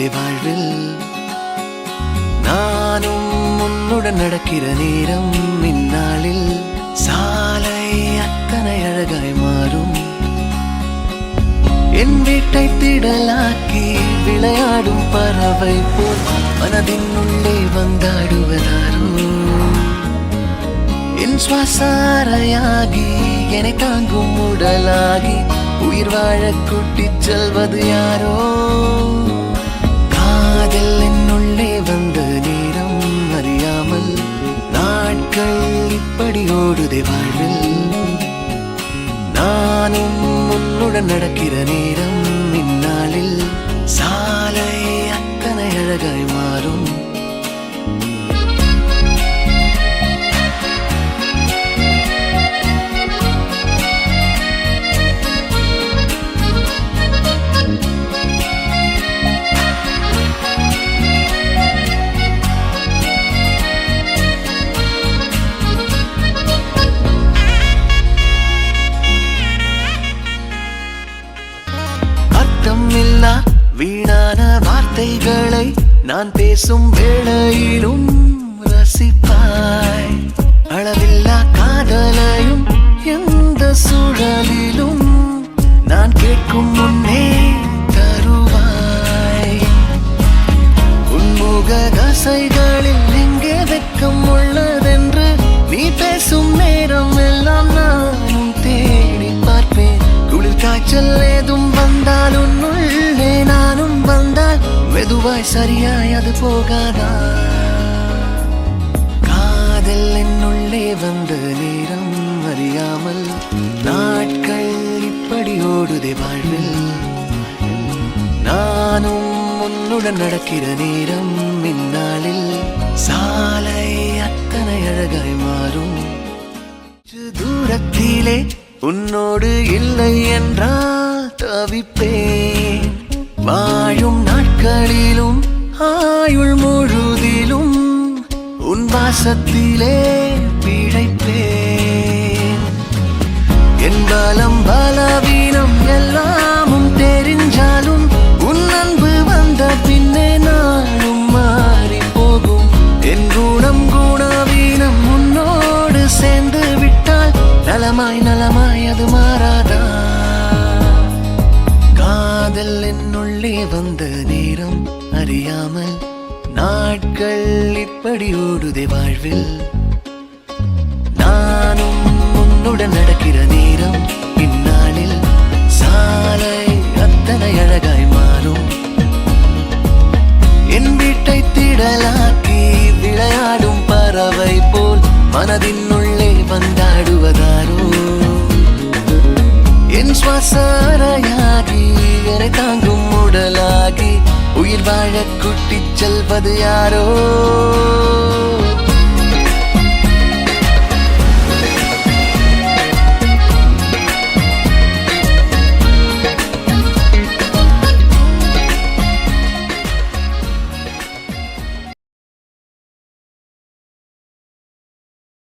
ஓடுதே வாழ்வில். நானும் உன்னுடன் நடக்கிற நேரம் இந்நாளில் சாலை அத்தனை அழகாய் மாறும். என் வீட்டை திடலாக்கி விளையாடும் பறவை போல் மனதின் உள்ளே வந்தாடுவதாரோ. என் சுவாசாரையாகி என்னை தாங்கும் உடலாகி உயிர் வாழ கூட்டிச் செல்வது யாரோ. காதல் என்னுள்ளே வந்த நேரம் அறியாமல் நாட்கள் இப்படி ஓடுதே வாழ்வில். நானும் உன்னுடன் நடக்கிற நேரம் இந்நாளில் சாலை அத்தனை அழகாய் மாறும். இல்லா வீணான வார்த்தைகளை நான் பேசும் வேளையிலும் ரசிப்பாய். அளவில்லா காதலையும் எந்த சூழலிலும் நான் கேட்கும் முன்னே தருவாய். உன்முக தசைகளில் எங்கே வெட்கம் உள்ளதென்று நீ பேசும் நேரம் எல்லாம் நானும் தேடி பார்ப்பேன். குளிர் காய்ச்சல் ஏதும் வந்தால் உன்னுள்ளே நானும் வந்தால் மெதுவாய் சரியாய் அது போகாதா. காதல் என்னுள்ளே வந்த நேரம் அறியாமல் நாட்கள் இப்படி ஓடுதே வாழ்வில். நானும் உன்னுடன் நடக்கிற நேரம் இந்நாளில் சாலை அத்தனை அழகாய் மாறும். தூரத்திலே உன்னோடு இல்லை என்றால் தவிப்பேன். வாழும் நாட்களிலும் ஆயுள் முழுதிலும் உன் வாசத்திலே பிழைப்பேன். என் பலம் பலவீனம் எல்லாமும் தெரிஞ்சாலும் உன் அன்பு வந்த பின்னே நானும் மாறி போகும். என் குணம் குணவீனம் உன்னோடு சேர்ந்து விட்டால் நலமாய் நலமாய் அது மாறாதா. காதல் என்னுள்ளே வந்த நேரம் அறியாமல் நாட்கள் இப்படி ஓடுதே வாழ்வில். நானும் உன்னுடன் நடக்கிற நேரம் இந்நாளில் சாலை அத்தனை அழகாய் மாறும். என் வீட்டை திடலாக்கி விளையாடும் பறவை போல் மனதின் உள்ளே வந்தாடுவதாரோ. என் சுவாசாரையாகி என்னை தாங்கும் உடலாகி உயிர் வாழ கூட்டிச் செல்வது யாரோ.